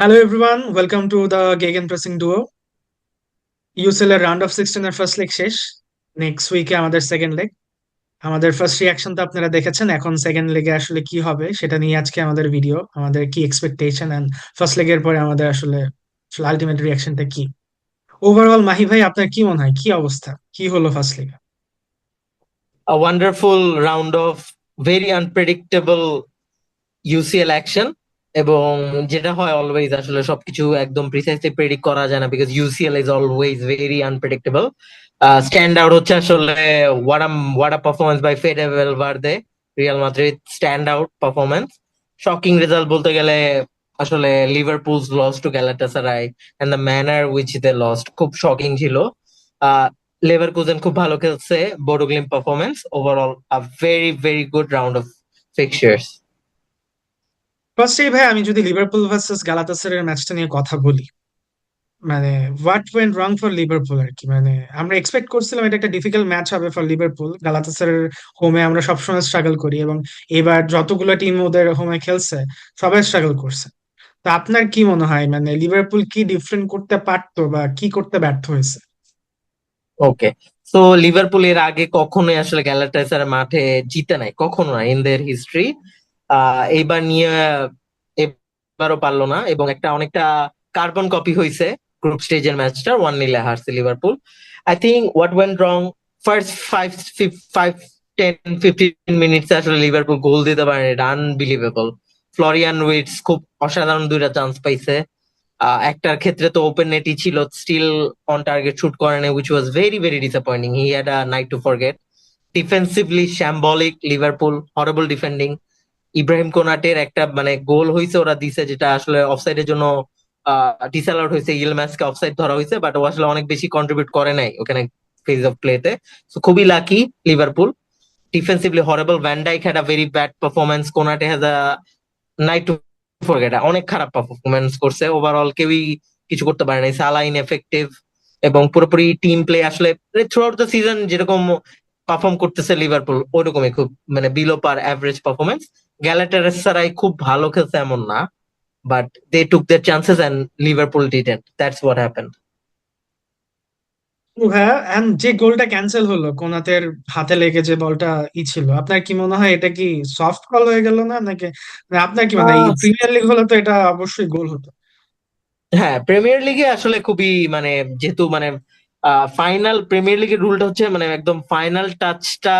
Hello everyone, welcome to the Gegenpressing Duo. UCL এর round of 16 এর first leg শেষ। Next উইকে আমাদের সেকেন্ড লেগ। আমাদের ফার্স্ট রিয়াকশন তো আপনারা দেখেছেন, এখন সেকেন্ড লেগে আসলে কি হবে সেটা নিয়ে আজকে আমাদের ভিডিও, আমাদের কি এক্সপেকটেশন এন্ড ফার্স্ট লেগের পরে আমাদের আসলে আসলে আলটিমেট রিয়াকশনটা কি। ওভারঅল মাহি ভাই, আপনার কি মনে হয়, কি অবস্থা, কি হলো ফার্স্ট লেগে? A wonderful round of very unpredictable UCL action এবং যেটা হয় অলওয়েজ আসলে সবকিছু একদম প্রিসাইসলি প্রেডিক্ট করা যায় না because UCL is always very unpredictable. Stand out হচ্ছে আসলে what a performance by Fede Valverde, Real Madrid stand out performance. Shocking result বলতে গেলে আসলে Liverpool's loss to Galatasaray and the manner which they lost খুব shocking ছিল। Leverkusen খুব ভালো খেলছে, Bodo Glimt performance overall a very very good round of fixtures. ফার্স্টেই ভাই, আমি যদি লিভারপুল ভার্সেস গালাতাসারাইয়ের ম্যাচটা নিয়ে কথা বলি, মানে what went wrong for Liverpool আর কি। মানে আমরা এক্সপেক্ট করছিলাম এটা একটা ডিফিকাল্ট ম্যাচ হবে ফর লিভারপুল। গালাতাসারের হোমে আমরা সবসময় স্ট্রাগল করি, এবং এবার যতগুলো টিম ওদের হোমে খেলছে সবাই স্ট্রাগল করছে। তো আপনার কি মনে হয়, মানে লিভারপুল কি ডিফারেন্ট করতে পারতো বা কি করতে ব্যর্থ হয়েছে? ওকে, তো লিভারপুল এর আগে কখনোই আসলে গ্যালাটাসারাই মাঠে জিতে নাই, কখনো না ইন দেয়ার হিস্ট্রি। এইবার নিয়ে এবারও পারলো না এবং একটা অনেকটা কার্বন কপি হয়েছে। গ্রুপ স্টেজের ম্যাচটা 1-0 হারছে Liverpool. I think what went wrong first five 10-15 minutes আসলে লিভারপুল গোল দিতে পারে, এটা আনবিলিভেবল। ফ্লোরিয়ান উইটস খুব অসাধারণ দুইটা চান্স পাইছে। একটার ক্ষেত্রে তো ওপেন নেটই ছিল, স্টিল অন টার্গেট শুট করে নাই, which was very very disappointing. He had a night to forget. Defensively shambolic Liverpool, horrible defending. Ibrahima কোনাটের একটা মানে গোল হয়েছে ওরা দিছে, যেটা আসলে অফসাইডের জন্য ডিসঅ্যালাউড হয়েছে। ইলমাসকে অফসাইড ধরা হয়েছে, বাট ও আসলে অনেক বেশি কন্ট্রিবিউট করে নাই ওখানে ফেজ অফ প্লেতে। সো খুবই lucky Liverpool. Defensively horrible, van Dijk had a very bad performance, Konate has a night to forget, অনেক খারাপ পারফরমেন্স করছে। ওভারঅল কেউই কিছু করতে পারে নাই, সালা ইনএফেক্টিভ। এবং পুরোপুরি টিম প্লে আসলে থ্রু আউট দ্য সিজন যেরকম পারফর্ম করতেছে লিভারপুল ওইরকমই খুব মানে below par average performance. Galatasaray খুব ভালো খেলছে এমন না, but they took their chances and Liverpool didn't, that's what happened. হ্যাঁ, এন্ড যে গোলটা ক্যান্সেল হলো কোনাতের হাতে লেগে, যে বলটা ছিল, আপনার কি মনে হয় এটা কি সফট কল হয়ে গেল না নাকি? মানে আপনার কি মানে, এই প্রিমিয়ার লিগ হলে তো এটা অবশ্যই গোল হতো। হ্যাঁ, প্রিমিয়ার লিগে আসলে খুবই মানে যেহেতু মানে ফাইনাল প্রিমিয়ার লিগের রুলটা হচ্ছে মানে একদম ফাইনাল টাচটা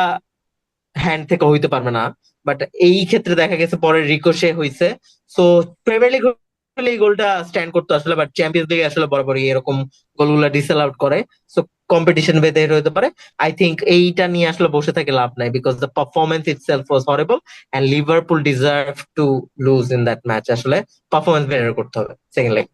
হ্যান্ড থেকে হইতে পারবে না, বাট এই ক্ষেত্রে দেখা গেছে পরে রিকোশে হইছে। সো প্রিমিয়ার লিগ হলে এই গোলটা স্ট্যান্ড করতো আসলে, বাট চ্যাম্পিয়ন্স লিগে আসলে বরাবরই এরকম গোলগুলা ডিসঅ্যালাউড করে। সো কম্পিটিশন ভেদে হতে পারে। আই থিংক এইটা নিয়ে আসলে বসে থেকে লাভ নাই, because the performance itself was horrible and Liverpool deserve to lose in that match. আসলে পারফরমেন্স বেটার করতে হবে সেকেন্ড লেগ।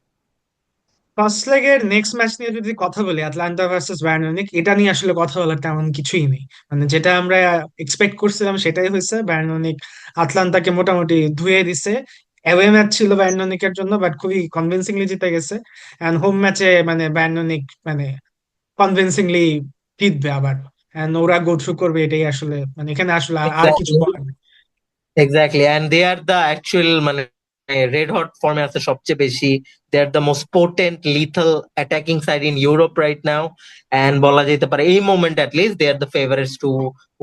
ফার্স্ট লেগের নেক্সট ম্যাচ নিয়ে যদি কথা বলি, আটলান্টা ভার্সেস বায়ার্ন মিউনিখ, এটা নিয়ে আসলে কথা বলার তেমন কিছুই নেই। মানে যেটা আমরা এক্সপেক্ট করছিলাম সেটাই হয়েছে। বায়ার্ন মিউনিখ আটলান্টাকে মোটামুটি ধুয়ে দিছে। অ্যাওয়ে ম্যাচ ছিল বায়ার্ন মিউনিখের জন্য, বাট খুবই কনভিনসিংলি জিতে গেছে। এন্ড হোম ম্যাচে মানে বায়ার্ন মিউনিখ মানে কনভিনসিংলি জিতবে আবার। এন্ড ওরা গো থ্রু করবে, এটাই আসলে মানে এখানে আসলে আর কিছু এক্স্যাক্টলি, বলার নেই। Exactly, and they are the actual মানে রেড হট ফর্মে আছে সবচেয়ে বেশি। They are the most potent lethal attacking side in Europe right now. And বলা যেতে পারে এই moment at least they are the favourites to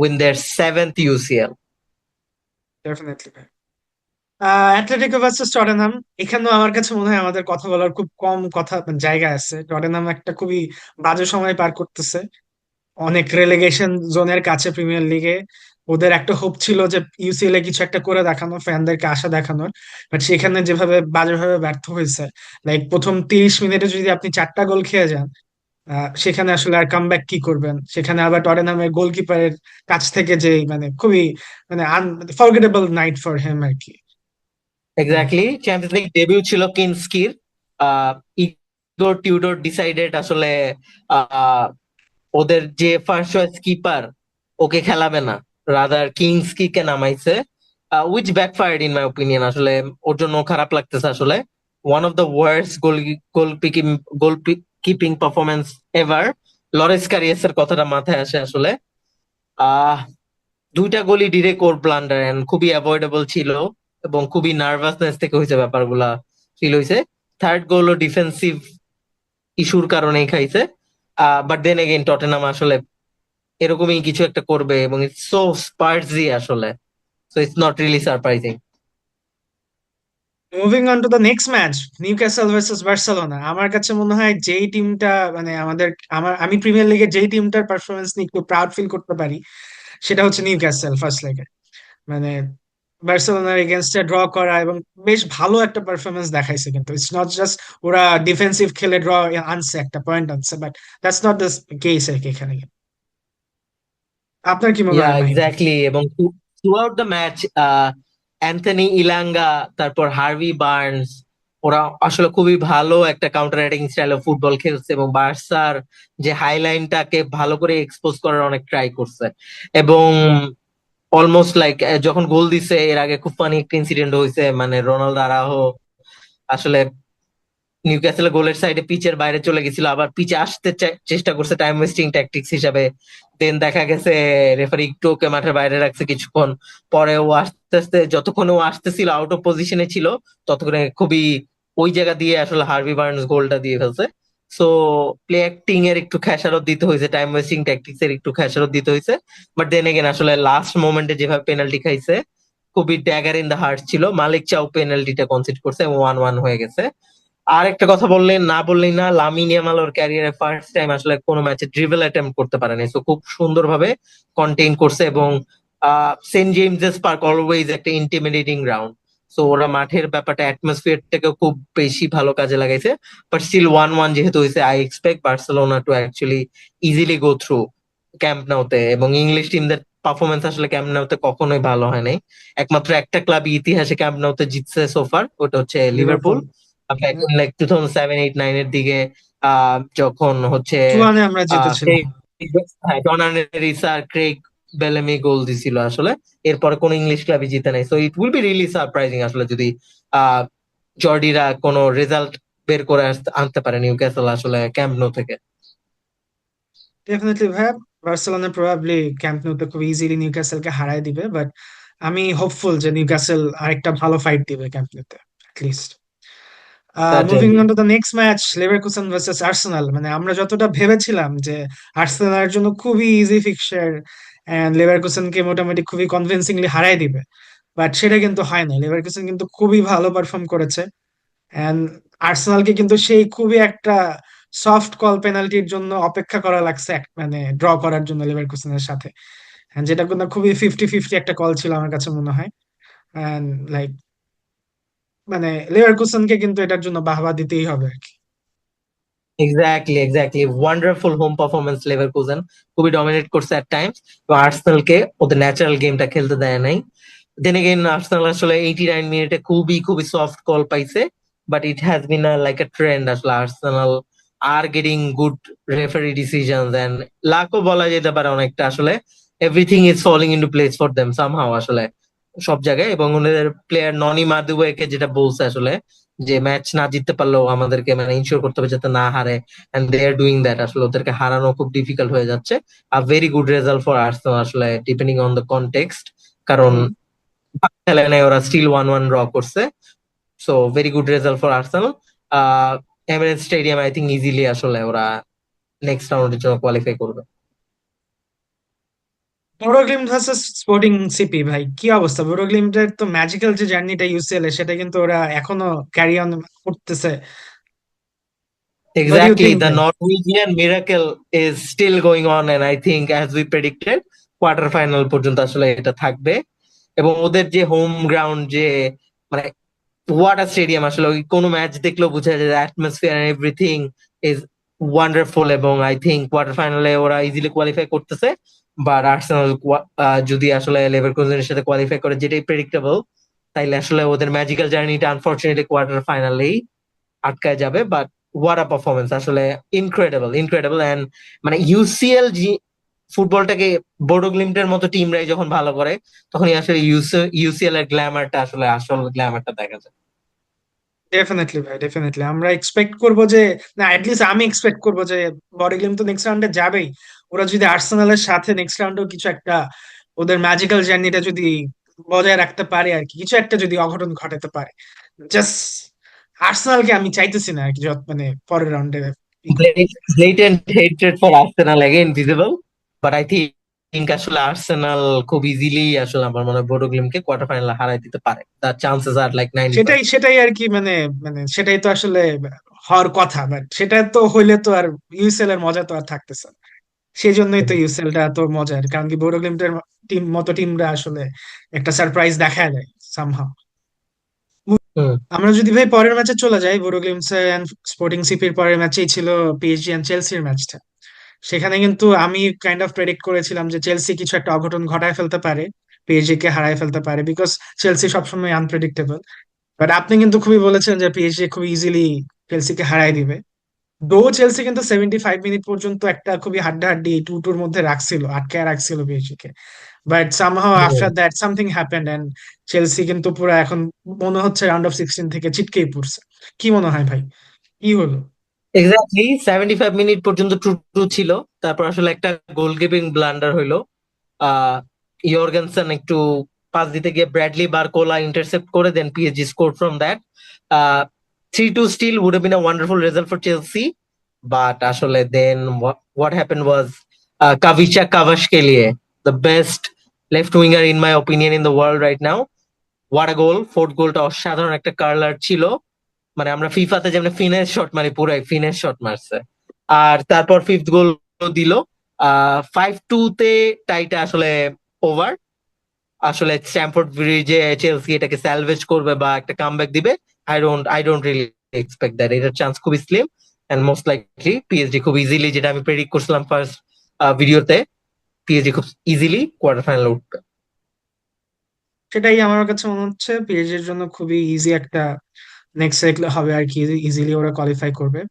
win their seventh UCL. Definitely ভাই। অ্যাটলেটিকো ভার্সেস টটেনহাম, এখানেও আমার কাছে মনে হয় আমাদের কথা বলার খুব কম কথা মানে জায়গা আছে। টটেনহাম একটা খুবই বাজে সময় পার করতেছে, অনেক রেলেগেশন জোনের কাছে প্রিমিয়ার লিগে। ওদের একটা হোপ ছিল যে ইউসিএল এ কিছু একটা করে দেখানো, ফ্যানদেরকে আশা দেখানোর, বাট সেখানে যেভাবে বাজেভাবে ব্যর্থ হয়েছে। লাইক প্রথম 30 মিনিটে যদি আপনি 4টা গোল খেয়ে যান, সেখানে আসলে আর কামব্যাক কি করবেন? সেখানে আবার টটেনহামের গোলকিপারের কাছ থেকে যে মানে খুবই মানে আনফরগেটেবল নাইট ফর হিম আর কি। এক্স্যাক্টলি, চ্যাম্পিয়ন্স লিগ ডেবিউ ছিল কিনস্কির। আহ ইগোর টিউডর ডিসাইডেড আসলে আহ ওদের যে ফার্স্ট চয়েস কিপার ওকে খেলাবে না, রাদার কিংসকি কে নামাইছে, which backfired in my opinion. আসলে ওর জন্য খারাপ লাগতেছে আসলে। One of the worst goal picking goal keeping performance ever. Loris Karius এর কথাটা মাথায় আসে আসলে। আহ দুইটা গোলই ডিরেক্ট ওর ব্লান্ডার এন্ড খুবই অ্যাভয়েডেবল ছিল এবং খুবই নার্ভাসনেস থেকে হয়েছে ব্যাপারগুলা ফিল হয়েছে। থার্ড গোলও ডিফেন্সিভ ইস্যুর কারণেই খাইছে। বাট দেন এগেইন টটেনহাম আসলে এরকমই কিছু একটা করবে, এবং ইটস সো স্পার্সি আসলে, so it's not really surprising. Moving on to the next match, Newcastle versus Barcelona. আমার কাছে মনে হয় যেই টিমটা মানে আমি প্রিমিয়ার লিগে যেই টিমটার পারফরমেন্স নিয়ে একটু প্রাউড ফিল করতে পারি সেটা হচ্ছে নিউক্যাসল ফার্স্ট লেগে। মানে বার্সেলোনার এগেনস্টে ড্র করা এবং বেশ ভালো একটা পারফরমেন্স দেখাইছে, কিন্তু ইটস নট জাস্ট ওরা ডিফেন্সিভ খেলে ড্র আনছে, একটা পয়েন্ট আনছে, but that's not the case আর কি এখানে। আপনার কি মনে ইয়া হয় মাহিম? এক্স্যাক্টলি, এবং throughout the match Anthony Elanga, তারপর হার্ভি বার্নস, ওরা আসলে খুবই ভালো একটা কাউন্টার অ্যাটাকিং স্টাইলে ফুটবল খেলছে, এবং বার্সার যে হাই লাইনটাকে ভালো করে এক্সপোজ করার অনেক ট্রাই করছে। এবং অলমোস্ট লাইক যখন গোল দিছে এর আগে খুব ফানি একটা ইনসিডেন্ট হয়েছে, মানে রোনালদো আরাউজো আসলে নিউক্যাসলের গোলের সাইডে পিচের বাইরে চলে গেছিল, আবার পিচে আসতে চেষ্টা করছে টাইম ওয়েস্টিং ট্যাকটিক্স হিসাবে। দেন দেখা গেছে রেফারি একটু ওকে মাঠের বাইরে রাখছে কিছুক্ষণ। পরে ও আস্তে আস্তে যতক্ষণ ও আসতেছিল আউট অফ পজিশনে ছিল, ততক্ষণে খুবই ওই জায়গা দিয়ে আসলে হার্ভি বার্নস গোলটা দিয়ে ফেলছে। সো প্লে অ্যাক্টিং এর একটু খেসারত দিতে হয়েছে, টাইম ওয়েস্টিং ট্যাকটিক্স এর একটু খেসারত দিতে হয়েছে। বাট দেন এগেন আসলে লাস্ট মোমেন্টে যেভাবে পেনাল্টি খাইছে, খুবই ড্যাগার ইন দ্য হার্ট ছিল। মালিক চাও পেনাল্টিটা কনসিড করছে এবং 1-1 হয়ে গেছে। আর একটা কথা বললেন, না বললেই না, লামিন ইয়ামাল ওর ক্যারিয়ারে ফার্স্ট টাইম আসলে কোনো ম্যাচে ড্রিবল অ্যাটেম্প্ট করতে পারেনি, তো খুব সুন্দরভাবে কন্টেইন করছে। এবং সেন্ট জেমসেস পার্ক অলওয়েজ একটা ইন্টিমিডেটিং গ্রাউন্ড, সো ওরা মাঠের ব্যাপারটা অ্যাটমসফিয়ারটাকেও খুব বেশি ভালো কাজে লাগাইছে। বাট স্টিল 1-1 যেহেতু হয়েছে, I expect Barcelona to actually easily go through Camp নাউতে। এবং ইংলিশ টিমদের পারফরমেন্স আসলে ক্যাম্প নাউতে কখনোই ভালো হয় নাই। একমাত্র একটা ক্লাব ইতিহাসে ক্যাম্প নাউতে জিতছে সোফার, ওটা হচ্ছে Liverpool. Liverpool. Back in like 2007-8-9 এর দিকে, যখন হচ্ছে চুয়ানে আমরা আহ জিতেছিলাম। ক্রেইগ, হ্যাঁ, ডনার রিস আর ক্রেইগ বেলেমি গোল দিছিল আসলে। এরপরে কোন ইংলিশ ক্লাবই জিতে নাই, so it will be really surprising আসলে যদি আহ জর্ডিরা কোনো রেজাল্ট বের করে আনতে পারে নিউক্যাসল আসলে ক্যাম্প নো থেকে। ডেফিনেটলি ভাইয়া, বার্সেলোনা প্রবাবলি ক্যাম্প নউতে খুব ইজিলি নিউক্যাসলকে হারায় দিবে, বাট আমি হোপফুল যে নিউক্যাসল আরেকটা ভালো ফাইট দিবে ক্যাম্প নউতে least. Moving certainly. On to the next match, Leverkusen versus Arsenal. মানে আমরা যতটা ভেবেছিলাম যে আর্সেনালের জন্য খুবই ইজি ফিক্সচার এন্ড লেভারকুসেনকে মোটামুটি খুবই কনভিনসিংলি হারাই দিবে, বাট সেটা কিন্তু হয় না। লেভারকুসেন কিন্তু খুবই ভালো পারফর্ম করেছে এন্ড আর্সেনালকে কিন্তু সেই খুবই একটা সফট কল পেনাল্টির জন্য অপেক্ষা করা লাগছে, মানে ড্র করার জন্য লেভারকুসেনের সাথে। And যেটা কিন্তু খুবই 50-50 একটা কল ছিল আমার কাছে মনে হয়। এন্ড লাইক মানে লেভারকুসেনকে কিন্তু এটার জন্য বাহবা দিতেই হবে আর কি। Exactly, exactly, wonderful home performance Leverkusen, খুবই ডমিনেট করছে এট টাইমস, এবং আর্সেনালকে ওদের ন্যাচারাল গেমটা খেলতে দেয় নাই। দেন এগেইন আর্সেনাল আসলে 89 মিনিটে খুবই খুবই সফট কল পাইছে, but it has been like a trend আসলে Arsenal are getting good referee decisions, and লাকও বলা যেতে পারে অনেকটা আসলে। Everything is falling into place for them somehow আসলে সব জায়গায়। এবং ওদের প্লেয়ার ননি মাদুয়েকে যেটা বলছে আসলে, যে ম্যাচ না জিততে পারলেও আমাদেরকে মানে ইনশিওর করতে হবে যাতে না হারে, and they are doing that. আসলে ওদেরকে হারানো খুব ডিফিকাল্ট হয়ে যাচ্ছে। A very good result for Arsenal আসলে, ডিপেন্ডিং অন দ্য কনটেক্সট, কারণ হুম। খেলে নাই, ওরা স্টিল 1-1 ড্র করছে। So very good result for Arsenal. Ah Emirates stadium I think easily আসলে ওরা নেক্সট রাউন্ডের জন্য কোয়ালিফাই করবে। বোরোগ্লিমট ভার্সেস স্পোর্টিং সিপি, ভাই কি অবস্থা! বোরোগ্লিমটের তো ম্যাজিক্যাল যে জার্নিটা ইউসিএল এ, সেটা কিন্তু ওরা এখনো ক্যারি অন করতেছে। What you Exactly, think the ভাই? Norwegian miracle is still going on, and I think as we predicted, quarter final পর্যন্ত আসলে এটা থাকবে। এবং ওদের যে হোম গ্রাউন্ড, যে মানে ওয়াটার স্টেডিয়াম, আসলে ওই কোনো ম্যাচ দেখলেও বোঝা যায় atmosphere and everything is wonderful. এবং আই থিঙ্ক কোয়ার্টার ফাইনালে ওরা ইজিলি কোয়ালিফাই করতেছে। বাট আর্সেনাল যদি আসলে লেভারকুসেনের সাথে কোয়ালিফাই করে, যেটাই প্রেডিক্টেবল, তাইলে আসলে ওদের ম্যাজিক্যাল জার্নিটা আনফরচুনেটলি কোয়ার্টার ফাইনালেই আটকায় যাবে। বাট হোয়াট আ পারফরমেন্স আসলে, ইনক্রেডিবল, ইনক্রেডিবল। এন্ড মানে ইউসিএল ফুটবলটাকে বোর্ডো গ্লিমটের মতো টিমরাই যখন ভালো করে, তখনই আসলে ইউসিএল এর গ্ল্যামারটা আসলে আসল গ্ল্যামারটা দেখা যায়। ডেফিনেটলি ভাই, ডেফিনেটলি আমরা এক্সপেক্ট করবো যে, না অ্যাটলিস্ট আমি এক্সপেক্ট করবো যে বোরোগ্লিম তো নেক্সট রাউন্ডে যাবেই। ওরা যদি আর্সেনালের সাথে নেক্সট রাউন্ডেও কিছু একটা ওদের ম্যাজিক্যাল জার্নিটা যদি বজায় রাখতে পারে আর কি, কিছু একটা যদি অঘটন ঘটাতে পারে, জাস্ট আর্সেনালকে আমি চাইতেছি না আর কি, মানে পরের রাউন্ডে ই করতে। Blatant hatred for Arsenal again visible, but I think আসলে আর্সেনাল খুব ইজিলি আসলে আমার মনে হয় বোডো গ্লিমকে কোয়ার্টার ফাইনালে হারাই দিতে পারে। তার চান্সেস আর লাইক সেটাই 90%। সেটাই আর কি, মানে মানে সেটাই তো আসলে হওয়ার কথা, বাট সেটা তো হইলে তো আর ইউসিএল এর মজা তো আর থাকতেছে না। সেই জন্যই তো ইউসিএল টা এত মজার, কারণ কি বোরো গ্লিমটের টিম মতো টিমরা আসলে একটা সারপ্রাইজ দেখায় দেয় সামহাও। হুম। আমরা যদি ভাই পরের ম্যাচে চলে যাই, বোরো গ্লিমস এন্ড স্পোর্টিং সিপির পরের ম্যাচেই ছিল পিএসজি এন্ড চেলসির ম্যাচটা। সেখানে কিন্তু আমি কাইন্ড অফ প্রেডিক্ট করেছিলাম যে চেলসি কিছু একটা অঘটন ঘটায় ফেলতে পারে, পিএসজি কে হারায় ফেলতে পারে, বিকজ চেলসি সবসময় আনপ্রেডিক্টেবল। বাট আপনি কিন্তু খুবই বলেছেন যে পিএসজি খুব ইজিলি চেলসিকে হারায় দিবে। দো চেলসি কিন্তু 75 মিনিট পর্যন্ত একটা খুবই হাড্ডাহাড্ডি টু টুর মধ্যে রাখছিল, আটকায় রাখছিল পিএসজি কে। But somehow hmm. After that something happened and Chelsea কিন্তু পুরো এখন মনে হচ্ছে রাউন্ড অফ 16 থেকে ছিটকেই পড়ছে। কি মনে হয় ভাই, কি হলো? এক্স্যাক্টলি 75 মিনিট পর্যন্ত ট্রু ট্রু ছিল। তারপর আসলে একটা গোল কিপিং ব্লান্ডার হইলো। আহ ইয়র্গেনসন একটু পাস দিতে গিয়ে ব্র্যাডলি বারকোলা ইন্টারসেপ্ট করে, then PSG score from that. 3-2 still would have been a wonderful result for Chelsea, but আসলে then what happen was Khvicha Kvaratskhelia, the best left winger in my opinion in the world right now. What a goal! Fourth গোলটা অসাধারণ একটা curler ছিল। মানে আমরা ফিফাতে যেমন finesse shot মারি, পুরাই ফিনেস শট মারছে। আর তারপর ফিফথ গোল দিল। 5-2 তে টাইটা আসলে ওভার। আসলে স্ট্যামফোর্ড ব্রিজে চেলসি এটাকে স্যালভেজ করবে বা একটা কামব্যাক দিবে, I don't really expect that. এটার চান্স খুবই slim, and most likely PSG খুব ইজিলি, যেটা আমি প্রেডিক্ট করছিলাম ফার্স্ট ভিডিওতে, পিএসজি খুব ইজিলি কোয়ার্টার ফাইনালে উঠবে। সেটাই আমার কাছে মনে হচ্ছে পিএসজি এর জন্য খুবই ইজি একটা নেক্সট সাইকেল হবে আর কি, ইজিলি ওরা কোয়ালিফাই করবে।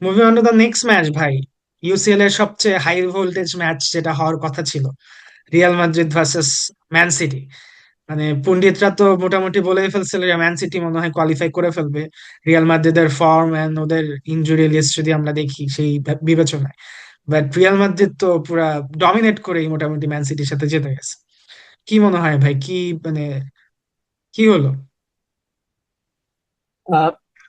Moving on to the next match ভাই, ইউসিএল এর সবচেয়ে হাই ভোল্টেজ ম্যাচ যেটা হওয়ার কথা ছিল, Real Madrid versus man city. মানে পণ্ডিতরা তো মোটামুটি বলেই ফেলছিল যে ম্যান সিটি মনে হয় কোয়ালিফাই করে ফেলবে, রিয়াল মাদ্রিদের ফর্ম এন্ড ওদের ইনজুরি লিস্ট যদি আমরা দেখি সেই বিবেচনায়। বাট রিয়াল মাদ্রিদ তো পুরা ডমিনেট করেই মোটামুটি ম্যান সিটির সাথে জিতে গেছে। কি মনে হয় ভাই, কি মানে কি হলো?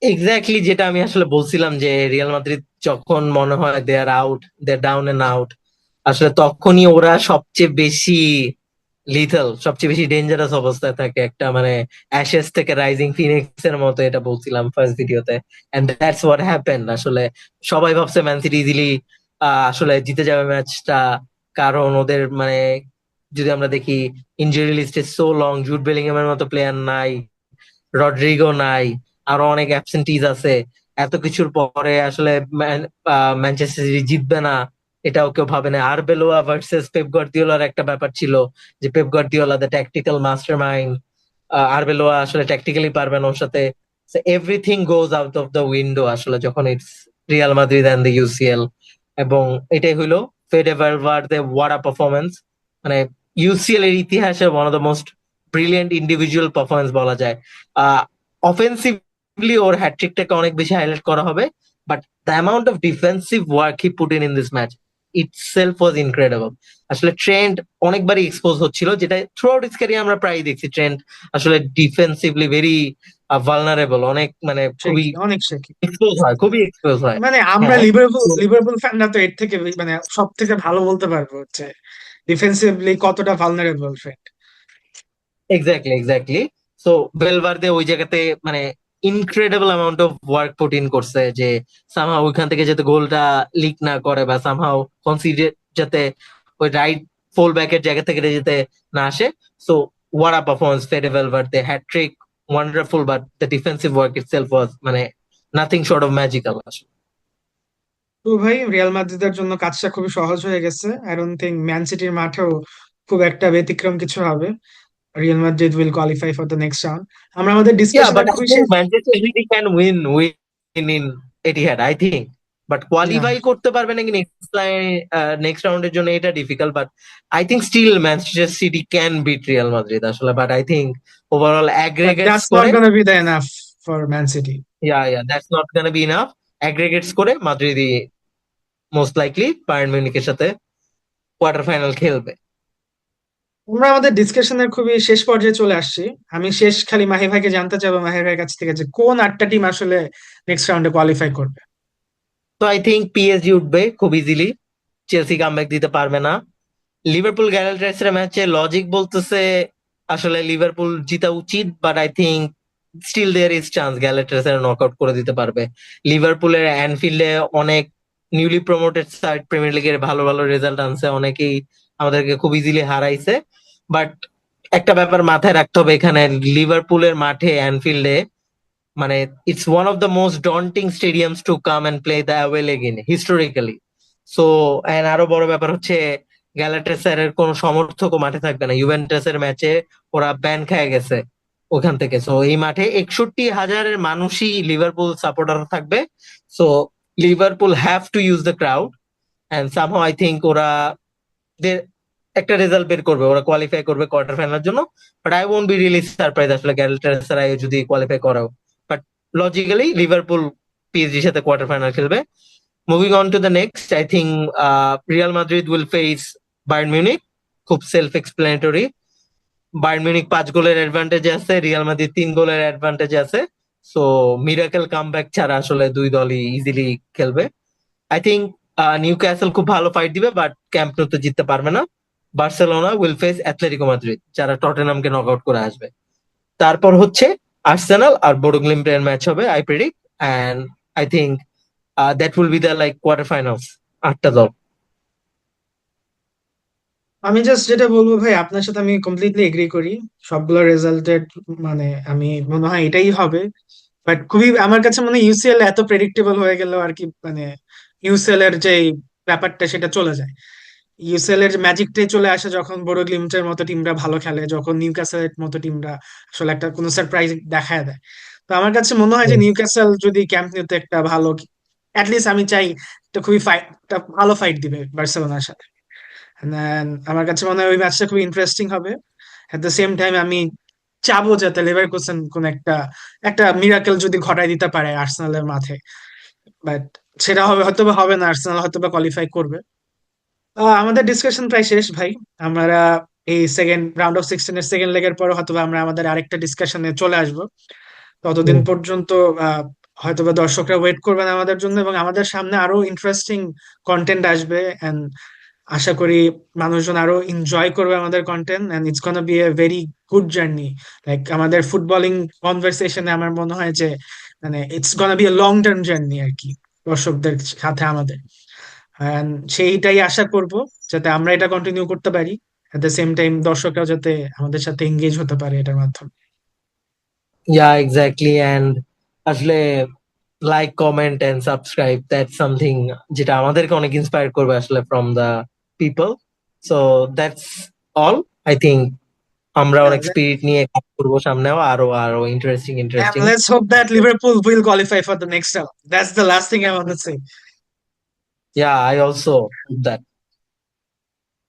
এক্স্যাক্টলি যেটা আমি আসলে বলছিলাম, যে রিয়াল মাদ্রিদ যখন মনে হয় they are out, they down and out, আসলে তখনই ওরা সবচেয়ে বেশি লিথল, সবচেয়ে বেশি ডেঞ্জারাস অবস্থায় থাকে, একটা মানে অ্যাশেস থেকে রাইজিং ফিনিক্স এর মতো, এটা বলছিলাম ফার্স্ট ভিডিওতে। And that's what happen. আসলে সবাই ভাবছে ম্যান সিটি ইজিলি আসলে জিতে যাবে ম্যাচটা, কারণ ওদের মানে যদি আমরা দেখি injury list is so long, Jude Bellingham এর মতো প্লেয়ার নাই, রড্রিগো নাই, আরো অনেক অ্যাবসেন্টিজ আছে। এত কিছুর পরে আসলে ম্যানচেস্টার সিটি জিতবে না এটাও কেউ ভাবে না। আরবেলোয়া ভার্সেস পেপ গার্দিওলার একটা ব্যাপার ছিল, যে Pep Guardiola the tactical master mind, Arbeloa আসলে ট্যাকটিক্যালি পারবে না ওর সাথে। Everything goes out of the window আসলে যখন it's Real Madrid and the UCL. এবং এটাই হইলো Fede Valverde, what a performance! মানে ইউসিএল এর ইতিহাসে one of the most brilliant individual performance বলা যায়। অফেন্সিভলি ওর হ্যাট্রিকটাকে অনেক বেশি হাইলাইট করা হবে, but the amount of defensive work he put in this match itself was incredible. আসলে ট্রেন্ড অনেকবারই এক্সপোজ হচ্ছিল, যেটা থ্রু আউট ইস ক্যারিয়ার আমরা প্রায়ই দেখছি। ট্রেন্ড আসলে ডিফেন্সিভলি ভেরি ভালনারেবল, অনেক মানে সে খুবই কি অনেক সে কি, এক্সপোজ হয়, খুবই এক্সপোজ হয়। মানে আমরা হ্যাঁ। লিভারপুল লিভারপুল ফ্যানরা তো এর থেকে মানে সব থেকে ভালো বলতে পারবো হচ্ছে ডিফেন্সিভলি কতটা vulnerable friend. Exactly, exactly. So Valverde ওই জায়গাতে মানে incredible amount of work put in করছে, যে সামহাও ওইখান থেকে যাতে গোলটা লিক না করে, বা সামহাও কনসিডার যাতে ওই রাইট ফুল ব্যাকের জায়গা থেকে যাতে না আসে। So what a performance Fede Valverde, hattrick wonderful, but the defensive work itself was মানে নাথিং শর্ট অফ ম্যাজিক্যাল আসলে। তো ভাই রিয়াল মাদ্রিদের জন্য কাজটা খুবই সহজ হয়ে গেছে, আই ডোন্ট থিঙ্ক ম্যান সিটির মাঠেও খুব একটা ব্যতিক্রম কিছু হবে। Real Madrid will qualify for the next round. আমরা আমাদের Yeah, ডিসকাশনের but I খুবই think শেষ। Manchester City can win in Etihad, I think. But Yeah. Qualify করতে পারবে নাকি নেক্সট রাউন্ডের জন্য এটা difficult, but I think still Manchester City can beat Real Madrid আসলে। But I think overall But aggregates that's করে, not gonna be the enough for Man City. Yeah that's not gonna be enough. Aggregates করে মাদ্রিদই most likely Bayern মিউনিখের সাথে quarter final খেলবে। আমরা আমাদের ডিসকাশনের খুবই শেষ পর্যায়ে চলে আসছি। আমি শেষ খালি মাহি ভাইকে জানতে চাবো, মাহি ভাইয়ের কাছ থেকে, যে কোন 8টা টিম আসলে নেক্সট রাউন্ডে কোয়ালিফাই করবে। তো আই থিঙ্ক পিএসজি উঠবে খুব ইজিলি, চেলসি কামব্যাক দিতে পারবে না। লিভারপুল গ্যালাটাসারাই ম্যাচে লজিক বলতেছে আসলে লিভারপুল জিতা উচিত, but I think still there is chance Galatasaray knock out করে দিতে পারবে। লিভারপুলের অ্যানফিল্ডে অনেক নিউলি প্রমোটেড সাইড প্রিমিয়ার লিগের ভালো ভালো রেজাল্ট আনছে, অনেকেই আমাদেরকে খুব ইজিলি হারাইছে। বাট একটা ব্যাপার মাথায় রাখতে হবে এখানে, লিভারপুলের মাঠে অ্যানফিল্ডে মানে it's one of the most daunting stadiums to come and play the away leg in historically. So and আরো বড় ব্যাপার হচ্ছে গ্যালাটাসারাইয়ের কোনো সমর্থকও মাঠে থাকবে না। ইউভেন্টাসের ম্যাচে ওরা ব্যান খেয়ে গেছে ওখান থেকে। সো এই মাঠে 61,000-এর মানুষই লিভারপুল সাপোর্টার থাকবে। So Liverpool have to use the crowd and somehow I think ওরা একটা রেজাল্ট বের করবে, ওরা কোয়ালিফাই করবে কোয়ার্টার ফাইনালের জন্য। But I won't be really surprise আসলে গ্যালাটাসারাই যদি কোয়ালিফাই করাও। বাট লজিক্যালি লিভারপুল পিএসজির সাথে কোয়ার্টার ফাইনাল খেলবে। Moving on to the next, I think Real Madrid will face Bayern Munich. খুব সেলফ এক্সপ্লেনেটরি। বায়ার্ন মিউনিক 5 গোলের অ্যাডভান্টেজ আছে, রিয়াল মাদ্রিদ 3 গোলের অ্যাডভান্টেজ আছে। সো মিরাকেল কামব্যাক ছাড়া আসলে দুই দলই ইজিলি খেলবে। আই থিঙ্ক নিউ ক্যাসেল খুব ভালো ফাইট দিবে, বাট ক্যাম্প নু তো জিততে পারবে না। Barcelona will face Atletico Madrid, যারা টটেনহামকে নক আউট করে আসবে। তারপর হচ্ছে আর্সেনাল আর বোডো গ্লিম্টের ম্যাচ হবে I predict. And I think that will be the like quarter finals, 8টা দল। আমি জাস্ট যেটা বলবো ভাই, আপনার সাথে আমি কমপ্লিটলি এগ্রি করি। সবগুলো রেজাল্টেড, মানে আমি মনে হয় এটাই হবে। বাট খুবই আমার কাছে মনে হয় ইউসিএল এত প্রেডিক্টেবল হয়ে গেল আর কি, মানে ইউসিএল এর যে ব্যাপারটা সেটা চলে যায়। ইউসিএল এর ম্যাজিকটাই চলে আসে যখন বড় গ্লিমটের মতো টিমরা ভালো খেলে, যখন নিউক্যাসলের মতো টিমরা আসলে একটা কোনো সারপ্রাইজ দেখায় দেয়। তো আমার কাছে মনে হয় যে নিউক্যাসল যদি ক্যাম্প নিউতে একটা ভালো, অ্যাটলিস্ট আমি চাই একটা খুবই ফাইট, একটা ভালো ফাইট দিবে বার্সেলোনার সাথে। And then আমার কাছে মনে হয় ওই ম্যাচটা খুবই ইন্টারেস্টিং হবে। এট দ্য সেম টাইম আমি চাবো যাতে লেভারকুসেন কোন একটা একটা মিরাকেল যদি ঘটায় দিতে পারে আর্সেনালের মাঠে। বাট সেটা হবে হয়তো বা হবে না, আর্সেনাল হয়তো বা কোয়ালিফাই করবে। আমাদের ডিসকাশন প্রায় শেষ ভাই। আমরা এই সেকেন্ড রাউন্ড অফ 16 এর সেকেন্ড লেগের পর হয়তো বা আমরা আমাদের আরেকটা ডিসকাশনে চলে আসবো। ততদিন পর্যন্ত আহ হয়তোবা দর্শকরা ওয়েট করবেন আমাদের জন্য, এবং আমাদের সামনে আরো ইন্টারেস্টিং কন্টেন্ট আসবে। এন্ড আশা করি মানুষজন আরো এনজয় করবে আমাদের content, and it's gonna be a very good journey. Like আমাদের ফুটবলিং কনভারসেশনে আমার মনে হয় যে মানে it's gonna be a long term journey আর কি, দর্শকদের সাথে আমাদের। And সেইটাই আশা করব, যাতে আমরা এটা কন্টিনিউ করতে পারি। এট দ্য সেম টাইম দর্শকরাও যাতে আমাদের সাথে এঙ্গেজ হতে পারে এটার মাধ্যমে। Yeah exactly. অ্যান্ড আসলে like comment and subscribe, that's something যেটা আমাদেরকে অনেক ইন্সপায়ার করবে আসলে from the people. So that's all. I think আমরা অনেক স্পিরিট নিয়ে কাজ করবো সামনেও, আরো আরো interesting And interesting. let's hope that Liverpool will qualify for the next round. That's the last thing I want to say. Yeah, I also hope that.